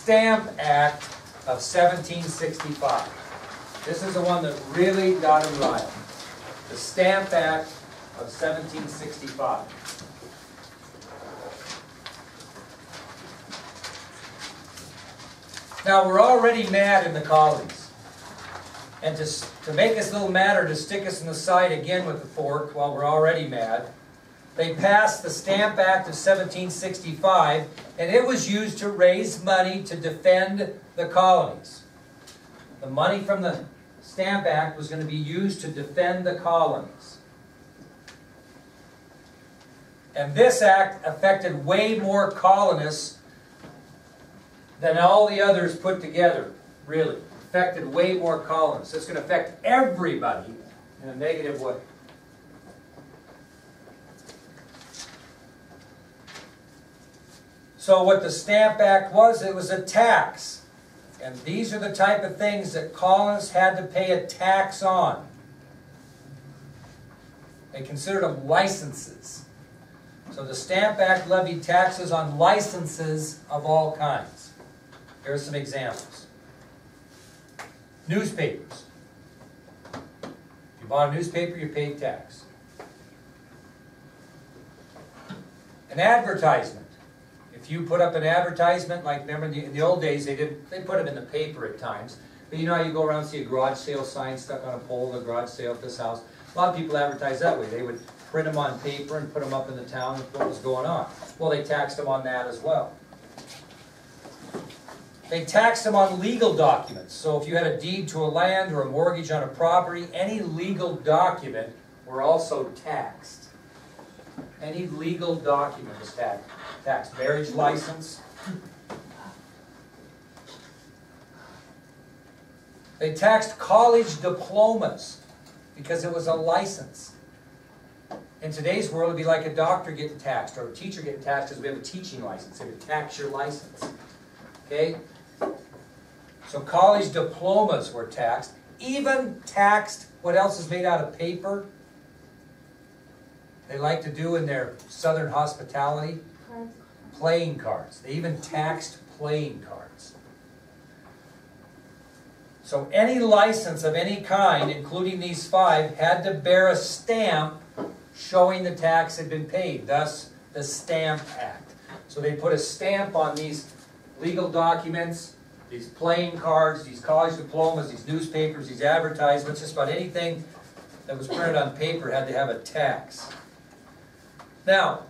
Stamp Act of 1765. This is the one that really got him riled. The Stamp Act of 1765. Now, we're already mad in the colonies. And to make us a little madder, to stick us in the side again with the fork while we're already mad, they passed the Stamp Act of 1765, and it was used to raise money to defend the colonies. The money from the Stamp Act was going to be used to defend the colonies. And this act affected way more colonists than all the others put together, really. Affected way more colonists. It's going to affect everybody in a negative way. So what the Stamp Act was, it was a tax. And these are the type of things that colonists had to pay a tax on. They considered them licenses. So the Stamp Act levied taxes on licenses of all kinds. Here are some examples. Newspapers. If you bought a newspaper, you paid tax. An advertisement. If you put up an advertisement, like remember in the old days, they put them in the paper at times. But you know how you go around and see a garage sale sign stuck on a pole, the garage sale at this house? A lot of people advertise that way. They would print them on paper and put them up in the town with what was going on. Well, they taxed them on that as well. They taxed them on legal documents. So if you had a deed to a land or a mortgage on a property, any legal document were also taxed. Any legal document was taxed. Marriage license. They taxed college diplomas because it was a license. In today's world, it would be like a doctor getting taxed or a teacher getting taxed because we have a teaching license. They would tax your license. Okay? So college diplomas were taxed. Even taxed what else is made out of paper. They like to do in their southern hospitality. Playing cards. They even taxed playing cards. So any license of any kind, including these 5, had to bear a stamp showing the tax had been paid. Thus, the Stamp Act. So they put a stamp on these legal documents, these playing cards, these college diplomas, these newspapers, these advertisements, just about anything that was printed on paper had to have a tax. Now,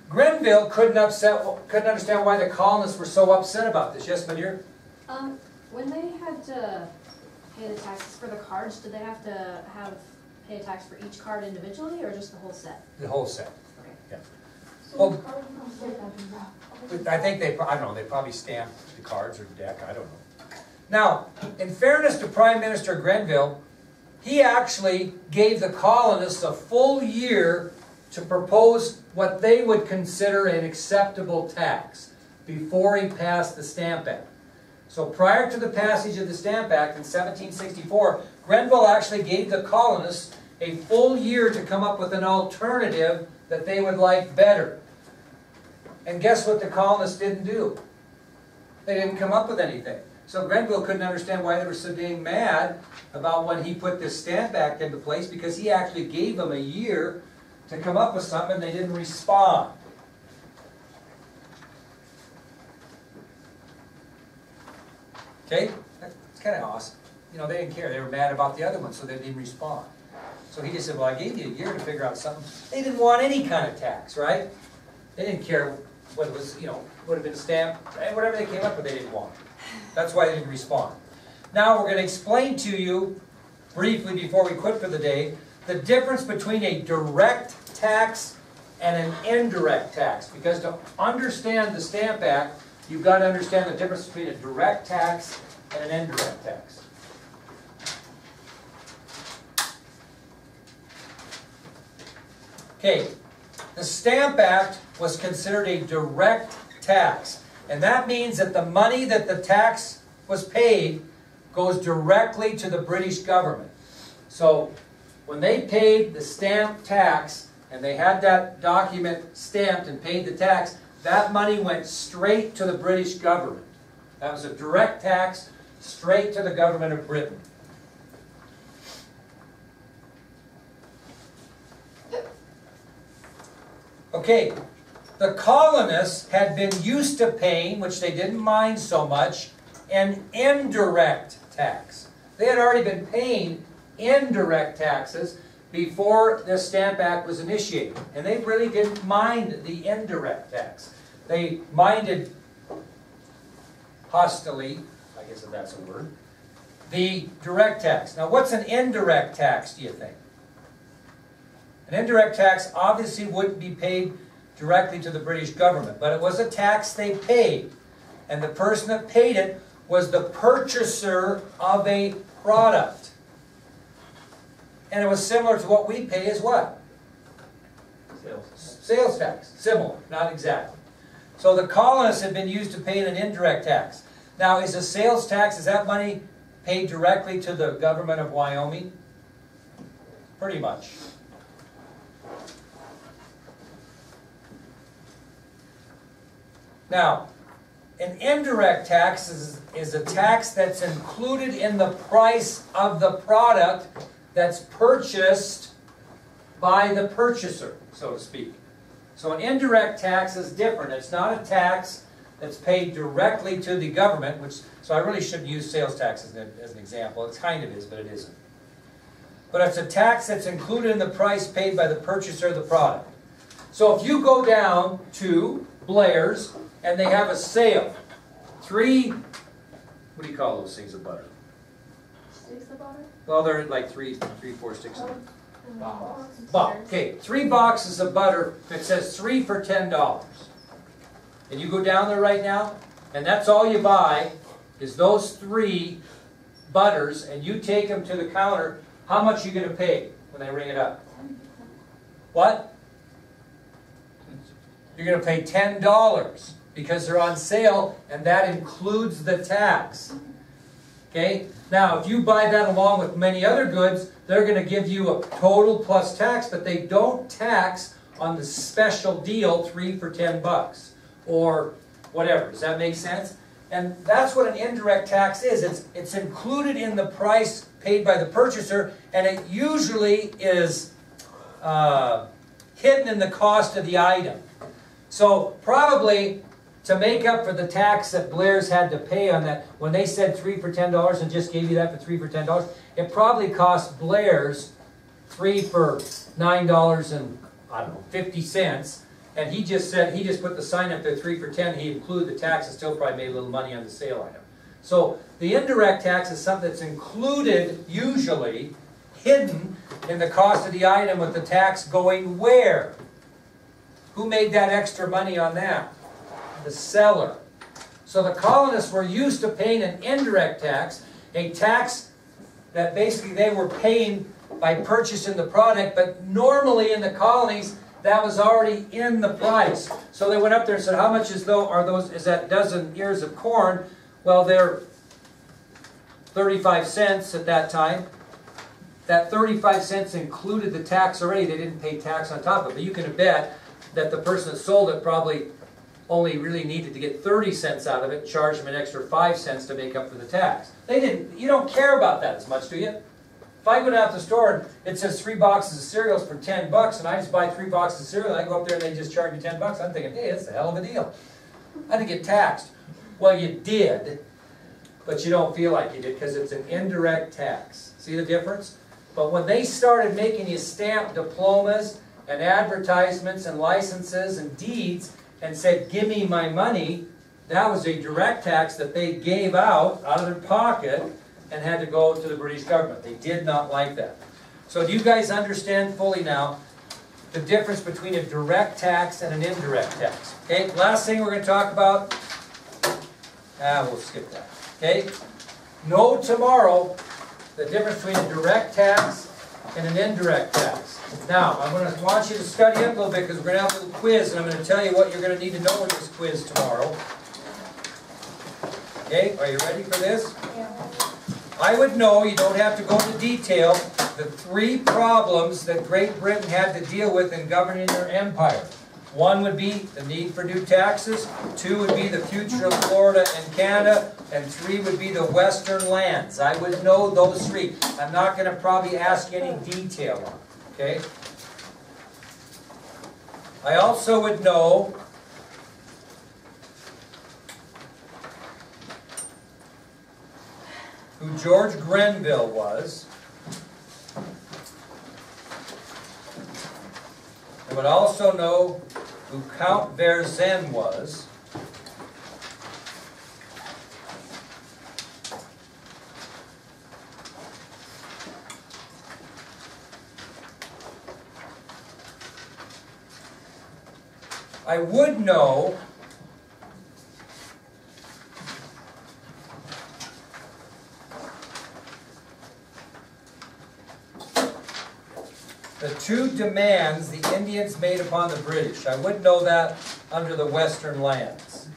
Grenville couldn't understand why the colonists were so upset about this. Yes, Manir? When they had to pay the taxes for the cards, did they have to pay a tax for each card individually, or just the whole set? The whole set. Okay. Yeah. Well, I think I don't know, they probably stamped the cards or deck, I don't know. Now, in fairness to Prime Minister Grenville, he actually gave the colonists a full year to propose what they would consider an acceptable tax before he passed the Stamp Act. So prior to the passage of the Stamp Act in 1764, Grenville actually gave the colonists a full year to come up with an alternative that they would like better. And guess what the colonists didn't do? They didn't come up with anything. So Grenville couldn't understand why they were so dang mad about when he put this Stamp Act into place, because he actually gave them a year to come up with something and they didn't respond. Okay? It's kind of awesome. You know, they didn't care. They were mad about the other one, so they didn't respond. So he just said, well, I gave you a year to figure out something. They didn't want any kind of tax, right? They didn't care what it was, you know, would have been stamped. Whatever they came up with, they didn't want. That's why they didn't respond. Now we're going to explain to you, briefly before we quit for the day, the difference between a direct tax and an indirect tax. Because to understand the Stamp Act, you've got to understand the difference between a direct tax and an indirect tax. Okay, the Stamp Act was considered a direct tax. And that means that the money that the tax was paid goes directly to the British government. So when they paid the stamp tax and they had that document stamped and paid the tax, that money went straight to the British government. That was a direct tax straight to the government of Britain. Okay, the colonists had been used to paying, which they didn't mind so much, an indirect tax. They had already been paying indirect taxes before the Stamp Act was initiated. And they really didn't mind the indirect tax. They minded hostilely, I guess if that's a word, the direct tax. Now what's an indirect tax, do you think? An indirect tax obviously wouldn't be paid directly to the British government, but it was a tax they paid. And the person that paid it was the purchaser of a product. And it was similar to what we pay as what? Sales tax. Similar, not exactly. So the colonists had been used to paying an indirect tax. Now, is a sales tax, is that money paid directly to the government of Wyoming? Pretty much. Now, an indirect tax is a tax that's included in the price of the product that's purchased by the purchaser, so to speak. So an indirect tax is different. It's not a tax that's paid directly to the government, so I really shouldn't use sales tax as an example. It kind of is, but it isn't. But it's a tax that's included in the price paid by the purchaser of the product. So if you go down to Blair's and they have a sale, what do you call those things of butter? Sticks of butter? Well, they're like three, 4 sticks of Box. Okay, 3 boxes of butter. It says 3 for $10. And you go down there right now, and that's all you buy is those 3 butters, and you take them to the counter. How much are you going to pay when they ring it up? What? You're going to pay $10 because they're on sale, and that includes the tax. Okay? Now, if you buy that along with many other goods, they're going to give you a total plus tax, but they don't tax on the special deal 3 for $10 or whatever. Does that make sense? And that's what an indirect tax is. It's included in the price paid by the purchaser, and it usually is hidden in the cost of the item. So probably to make up for the tax that Blair's had to pay on that, when they said 3 for $10 and just gave you that for 3 for $10, it probably cost Blair's 3 for $9 and, I don't know, 50 cents. And he just put the sign up there, 3 for 10, he included the tax and still probably made a little money on the sale item. So the indirect tax is something that's included, usually, hidden in the cost of the item with the tax going where? Who made that extra money on that? The seller. So the colonists were used to paying an indirect tax, a tax that basically they were paying by purchasing the product, but normally in the colonies that was already in the price. So they went up there and said, how much is that dozen ears of corn? Well, they're 35 cents at that time. That 35 cents included the tax already. They didn't pay tax on top of it. But you can bet that the person that sold it probably only really needed to get 30 cents out of it, charge them an extra 5 cents to make up for the tax. You don't care about that as much, do you? If I go down to the store and it says 3 boxes of cereals for $10 and I just buy 3 boxes of cereal, I go up there and they just charge me $10, I'm thinking, hey, that's a hell of a deal. I didn't get taxed. Well, you did, but you don't feel like you did because it's an indirect tax. See the difference? But when they started making you stamp diplomas and advertisements and licenses and deeds and said, give me my money, that was a direct tax that they gave out of their pocket and had to go to the British government. They did not like that. So do you guys understand fully now the difference between a direct tax and an indirect tax? Okay, last thing we're going to talk about, we'll skip that. Okay, know tomorrow the difference between a direct tax and an indirect tax. Now, I'm going to want you to study up a little bit because we're going to have a little quiz, and I'm going to tell you what you're going to need to know in this quiz tomorrow. Okay, are you ready for this? Yeah. I would know, you don't have to go into detail, the 3 problems that Great Britain had to deal with in governing their empire. 1 would be the need for new taxes, 2 would be the future of Florida and Canada, and 3 would be the western lands. I would know those 3. I'm not going to probably ask any detail on it, okay? I also would know who George Grenville was. I would also know who Count Verzen was. I would know the 2 demands the Indians made upon the British. I would know that under the western lands.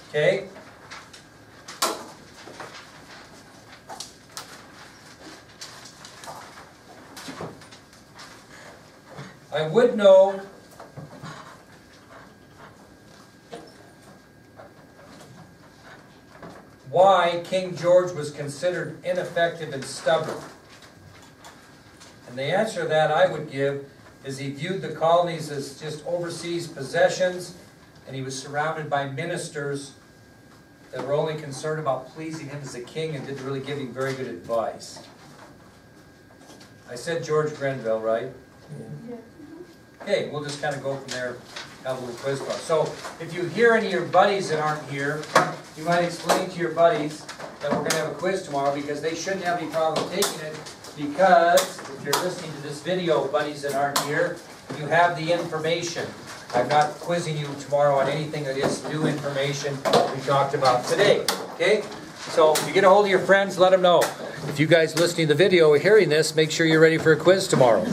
Okay? I would know why King George was considered ineffective and stubborn. And the answer to that I would give is he viewed the colonies as just overseas possessions, and he was surrounded by ministers that were only concerned about pleasing him as a king and didn't really give him very good advice. I said George Grenville, right? Yeah. Okay, we'll just kind of go from there, have a little quiz bar. So if you hear any of your buddies that aren't here, you might explain to your buddies that we're going to have a quiz tomorrow, because they shouldn't have any problem taking it, because if you're listening to this video, buddies that aren't here, you have the information. I'm not quizzing you tomorrow on anything that is new information we talked about today. Okay? So if you get a hold of your friends, let them know. If you guys listening to the video or hearing this, make sure you're ready for a quiz tomorrow.